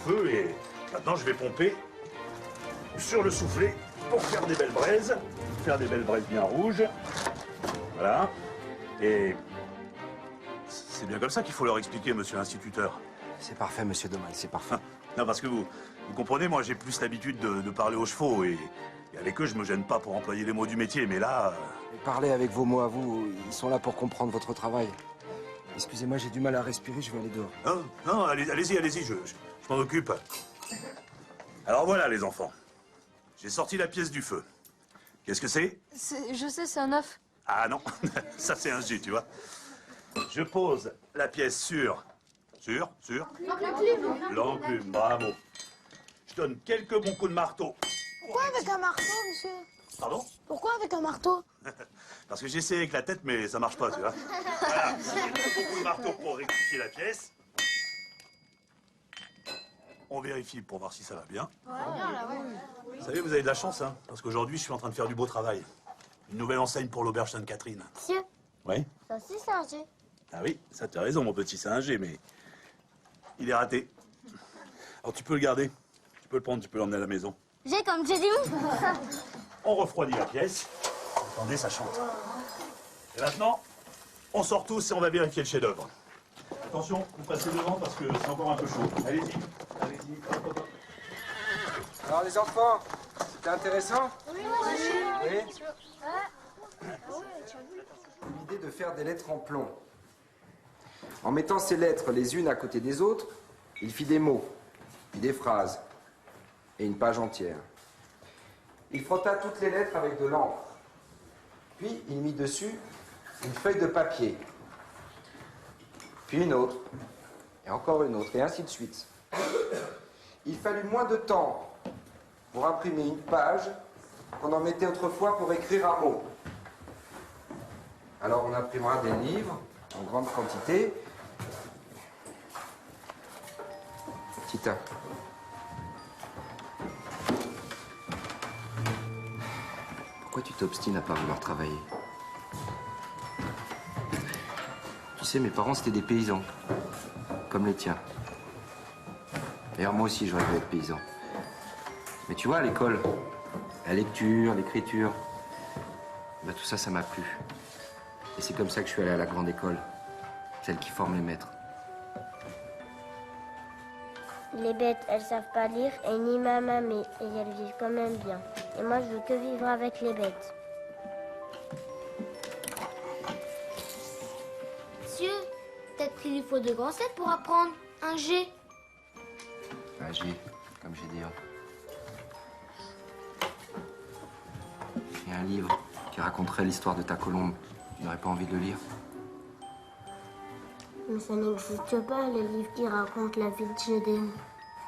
feu et maintenant je vais pomper sur le soufflet pour faire des belles braises. Faire des belles braises bien rouges. Voilà. Et c'est bien comme ça qu'il faut leur expliquer, monsieur l'instituteur. C'est parfait, monsieur Domal, c'est parfait. Non, parce que vous comprenez, moi j'ai plus l'habitude de parler aux chevaux et avec eux je me gêne pas pour employer les mots du métier, mais là... Mais parlez avec vos mots à vous, ils sont là pour comprendre votre travail. Excusez-moi, j'ai du mal à respirer, je vais aller dehors. Non, non, allez-y, je m'en occupe. Alors voilà les enfants, j'ai sorti la pièce du feu. Qu'est-ce que c'est? Je sais, c'est un œuf. Ah non, ça c'est un G, tu vois. Je pose la pièce sur l'enclume, bravo. Je donne quelques bons coups de marteau. Pourquoi avec un marteau, monsieur? Pardon? Pourquoi avec un marteau? Parce que j'ai essayé avec la tête, mais ça marche pas, tu vois. Voilà, quelques bons coups de marteau pour rectifier la pièce. On vérifie pour voir si ça va bien. Vous savez, vous avez de la chance, hein, parce qu'aujourd'hui, je suis en train de faire du beau travail. Une nouvelle enseigne pour l'auberge Sainte-Catherine. Monsieur, Oui? ça aussi c'est un G. Ah oui, ça t'as raison, mon petit, c'est un G, mais il est raté. Alors tu peux le garder, tu peux le prendre, tu peux l'emmener à la maison. G comme j'ai dit. On refroidit la pièce. Attendez, ça chante. Et maintenant, on sort tous et on va vérifier le chef-d'œuvre. Attention, vous passez devant parce que c'est encore un peu chaud. Allez-y, allez-y. Hop, hop, hop. Alors les enfants, c'était intéressant? Oui. L'idée de faire des lettres en plomb. En mettant ces lettres les unes à côté des autres, il fit des mots, puis des phrases, et une page entière. Il frotta toutes les lettres avec de l'encre. Puis il mit dessus une feuille de papier. Puis une autre, et encore une autre, et ainsi de suite. Il fallut moins de temps pour imprimer une page qu'on en mettait autrefois pour écrire un mot. Alors on imprimera des livres en grande quantité. Tita. Pourquoi tu t'obstines à pas vouloir travailler? Tu sais, mes parents, c'était des paysans. Comme les tiens. D'ailleurs, moi aussi, j'aurais voulu être paysan. Mais tu vois, à l'école, la lecture, l'écriture, bah, tout ça, ça m'a plu. Et c'est comme ça que je suis allé à la grande école. Celle qui forme les maîtres. Les bêtes, elles savent pas lire et ni maman, mais elles vivent quand même bien. Et moi, je veux que vivre avec les bêtes. Monsieur, peut-être qu'il lui faut de grossettes pour apprendre un G. Un G, comme j'ai dit. Il y a un livre qui raconterait l'histoire de ta colombe. Tu n'aurais pas envie de le lire? Mais ça n'existe pas, les livres qui racontent la vie de Gédéon.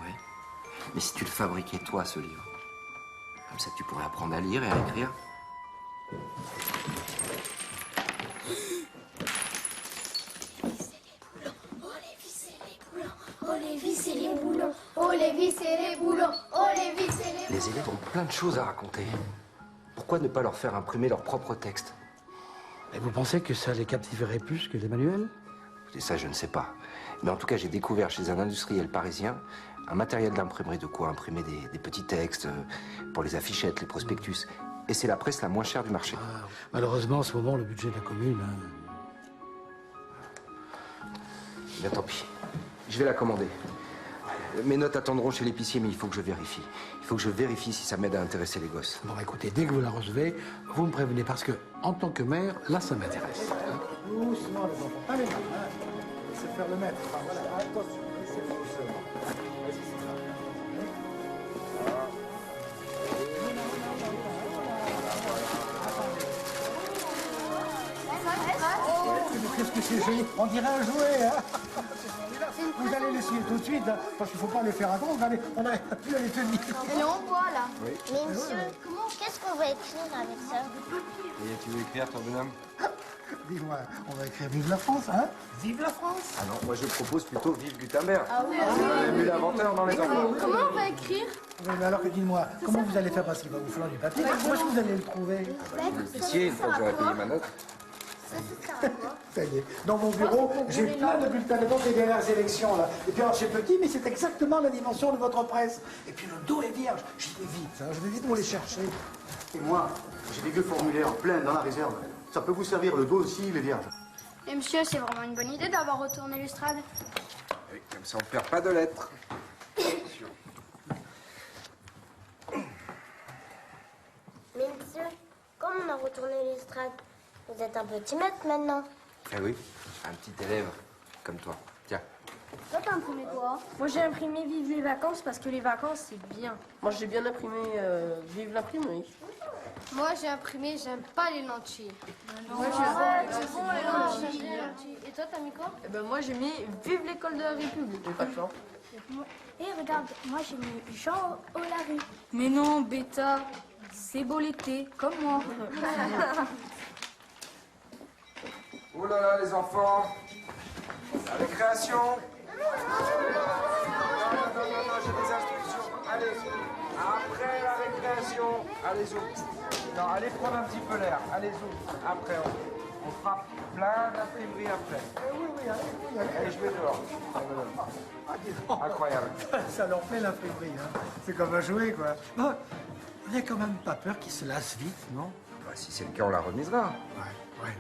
Oui. Mais si tu le fabriquais, toi, ce livre, comme ça, tu pourrais apprendre à lire et à écrire. Les élèves ont plein de choses à raconter. Pourquoi ne pas leur faire imprimer leur propre texte? Et vous pensez que ça les captiverait plus que les manuels? Et ça, je ne sais pas. Mais en tout cas, j'ai découvert chez un industriel parisien un matériel d'imprimerie, de quoi imprimer des petits textes pour les affichettes, les prospectus. Et c'est la presse la moins chère du marché. Ah, malheureusement, en ce moment, le budget de la commune... Bien, tant pis. Je vais la commander. Mes notes attendront chez l'épicier, mais il faut que je vérifie. Il faut que je vérifie si ça m'aide à intéresser les gosses. Bon, écoutez, dès que vous la recevez, vous me prévenez, parce que, en tant que maire, là, ça m'intéresse. Doucement, les enfants. Allez, laissez faire le maître. Ah, voilà, attention, laissez doucement. Vas-y, c'est ça. Qu'est-ce que c'est joli? On dirait un jouet, hein? Vous allez l'essuyer tout de suite, hein, parce qu'il ne faut pas les faire attendre. On a plus à les tenir. Et on voit là. Oui. Mais monsieur, qu'est-ce qu'on va écrire avec ça? Et tu veux écrire, ton bonhomme? Dis-moi, on va écrire Vive la France, hein? Vive la France! Ah non, moi je propose plutôt Vive Gutenberg. Ah oui, Vu l'inventeur dans les enfants. Comment on va écrire? Oui, mais alors dis-moi, comment vous allez faire? Parce qu'il va vous falloir du papier. Où est-ce que vous allez le trouver? L'épicier, une fois que j'aurai payé ma note. Ça sert à quoi? Ça y est. Dans mon bureau, j'ai plein de bulletins de vote des dernières élections, là. Et puis alors, c'est petit, mais c'est exactement la dimension de votre presse. Et puis le dos est vierge. J'y vais vite, hein. Je vais vite vous les chercher. Et moi, j'ai des vieux formulaires pleins dans la réserve. Ça peut vous servir, le dos aussi, il est vierge. Et monsieur, c'est vraiment une bonne idée d'avoir retourné l'estrade. Oui, comme ça, on perd pas de lettres. Mais monsieur, comme on a retourné l'estrade, vous êtes un peu timide maintenant. Eh oui, un petit élève comme toi. Tiens. Toi, t'as imprimé quoi? Moi j'ai imprimé Vive les vacances parce que les vacances c'est bien. Moi j'ai bien imprimé Vive l'imprimerie. Moi, j'ai imprimé J'aime pas les lentilles. Moi C'est bon, les lentilles. Et toi, t'as mis quoi? Eh ben moi j'ai mis Vive l'école de la République. J'ai pas de chance. Et regarde, moi, j'ai mis Jean Olary. Mais non, bêta, c'est beau l'été, comme moi. Oh là là, les enfants. La récréation. Non, j'ai des instructions. Allez, après la récréation, allez-y. Non, allez prendre un petit peu l'air. Allez-y. Après, on fera plein d'imprimeries après. Oui, allez. Allez, je vais dehors. Incroyable. Ça leur fait l'imprimerie, hein. C'est comme un jouet, quoi. Bon, on n'a quand même pas peur qu'ils se lassent vite, non? Bah, si c'est le cas, on la remisera. Ouais.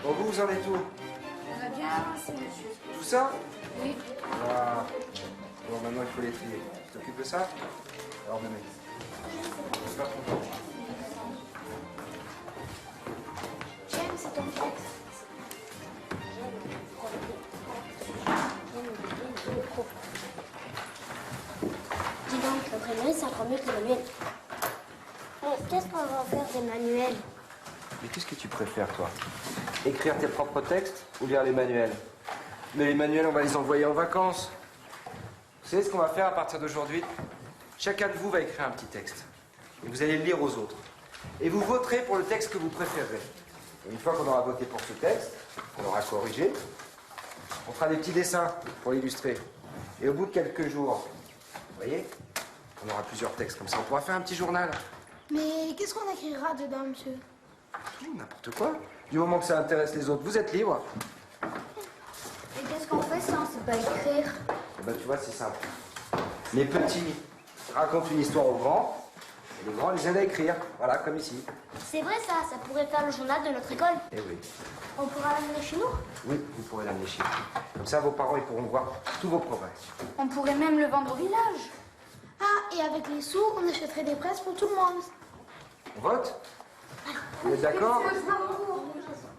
Bon, vous en êtes où? On va bien avancer, monsieur. Tout ça? Oui. Voilà. Bon, maintenant, il faut les trier. Tu t'occupes de ça? Alors, demain. J'aime, c'est ton texte. Dis donc, l'imprimerie, c'est encore mieux que le manuel. Mais qu'est-ce qu'on va en faire des manuels? Mais qu'est-ce que tu préfères, toi? Écrire tes propres textes ou lire les manuels? Mais les manuels, on va les envoyer en vacances. Vous savez ce qu'on va faire à partir d'aujourd'hui? Chacun de vous va écrire un petit texte. Et vous allez le lire aux autres. Et vous voterez pour le texte que vous préférerez. Et une fois qu'on aura voté pour ce texte, qu'on aura corrigé, on fera des petits dessins pour illustrer. Et au bout de quelques jours, vous voyez, on aura plusieurs textes comme ça. On pourra faire un petit journal. Mais qu'est-ce qu'on écrira dedans, monsieur? Tout, n'importe quoi. Du moment que ça intéresse les autres, vous êtes libre. Et qu'est-ce qu'on fait si on sait pas écrire? Eh ben, tu vois, c'est simple. Les petits racontent une histoire aux grands, et les grands les aident à écrire. Voilà, comme ici. C'est vrai ça pourrait faire le journal de notre école. Eh oui. On pourra l'amener chez nous? Oui, vous pourrez l'amener chez vous. Comme ça, vos parents, ils pourront voir tous vos progrès. On pourrait même le vendre au village. Ah, et avec les sous, on achèterait des presses pour tout le monde. On vote? Vous êtes d'accord?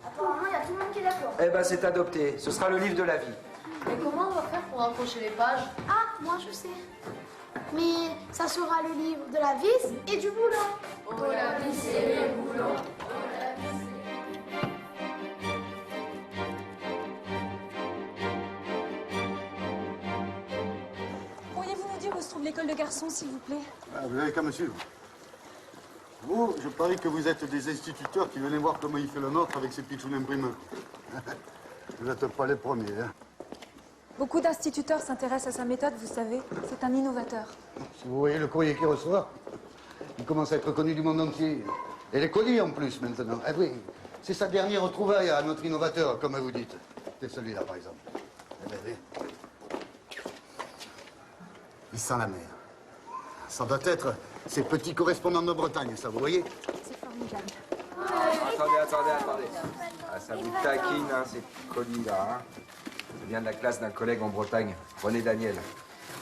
Apparemment, il y a tout le monde qui est d'accord. Eh ben, c'est adopté. Ce sera le livre de la vie. Mais comment on va faire pour accrocher les pages? Ah, moi je sais. Mais ça sera le livre de la vis et du boulon. Oh la vis et le boulon. Pourriez-vous nous dire où se trouve l'école de garçons, s'il vous plaît? Ah, vous n'avez qu'à me suivre. Vous, je parie que vous êtes des instituteurs qui venaient voir comment il fait le nôtre avec ses pitchouns imprimeurs. Vous n'êtes pas les premiers, hein. Beaucoup d'instituteurs s'intéressent à sa méthode, vous savez. C'est un innovateur. Si vous voyez le courrier qu'il reçoit, il commence à être connu du monde entier. Et les colis en plus, maintenant. Eh oui, c'est sa dernière trouvaille à notre innovateur, comme vous dites. C'est celui-là, par exemple. Eh bien, oui. Il sent la mer. Ça doit être ces petits correspondants de Bretagne, ça, vous voyez? C'est formidable. Attendez. Ah, ça vous taquine, hein, ces colis-là. Hein. Ça vient de la classe d'un collègue en Bretagne, René Daniel.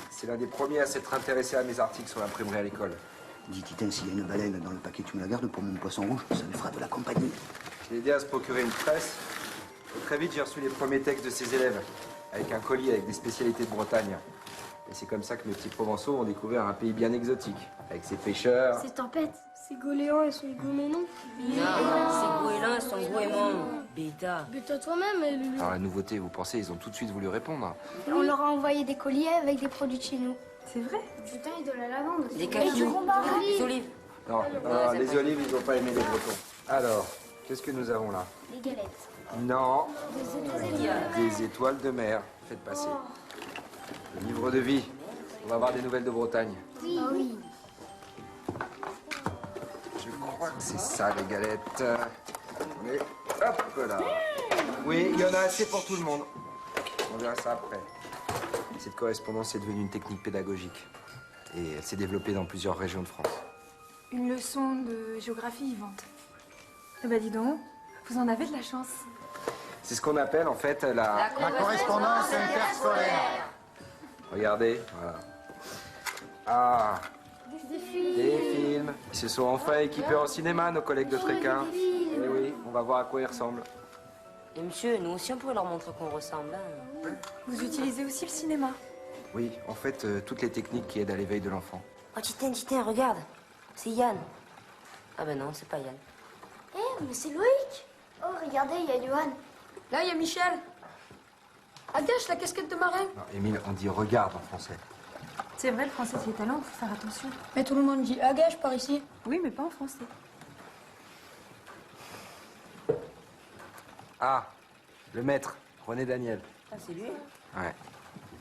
C'est l'un des premiers à s'être intéressé à mes articles sur l'imprimerie à l'école. Dis, Titin, s'il y a une baleine dans le paquet, tu me la gardes pour mon poisson rouge, ça lui fera de la compagnie. Je l'ai aidé à se procurer une presse. Et très vite, j'ai reçu les premiers textes de ses élèves, avec un colis avec des spécialités de Bretagne. Et c'est comme ça que mes petits Provençaux ont découvert un pays bien exotique, avec ses pêcheurs. C'est tempête. C'est goéland et son goémon. C'est goéland et son goémon. Bêta. Bêta toi-même, Lulu. Alors la nouveauté, vous pensez, ils ont tout de suite voulu répondre. On leur a envoyé des colliers avec des produits de chez nous. C'est vrai? Du thym et de la lavande. Des Et cachous. du romarin. Des olives. Non, les olives, ils n'ont pas aimé les Bretons. Alors, qu'est-ce que nous avons là? Des galettes. Non, des étoiles de mer. Faites passer. Le livre de vie. On va avoir des nouvelles de Bretagne. Oui. Ah oui. Je crois que c'est ça, les galettes. Mais hop là. Oui, il y en a assez pour tout le monde. On verra ça après. Cette correspondance est devenue une technique pédagogique. Et elle s'est développée dans plusieurs régions de France. Une leçon de géographie vivante. Eh ben dis donc, vous en avez de la chance. C'est ce qu'on appelle en fait la correspondance interscolaire. Regardez, voilà. Ah, Des films. des films. Ils se sont enfin équipés en cinéma, nos collègues de Tréquin. Eh oui, on va voir à quoi ils ressemblent. Et monsieur, nous aussi on pourrait leur montrer qu'on ressemble. Hein. Vous utilisez aussi le cinéma. Oui, en fait, toutes les techniques qui aident à l'éveil de l'enfant. Oh, Titin, regarde. C'est Yann. Ah ben non, c'est pas Yann. Eh, mais c'est Loïc. Oh, regardez, il y a Johan. Là, il y a Michel. Agache la casquette de marin. Non, Émile, on dit regarde en français. C'est vrai, le français c'est talent, faut faire attention. Mais tout le monde dit agache par ici. Oui, mais pas en français. Ah, le maître, René Daniel. Ah, c'est lui. Ouais.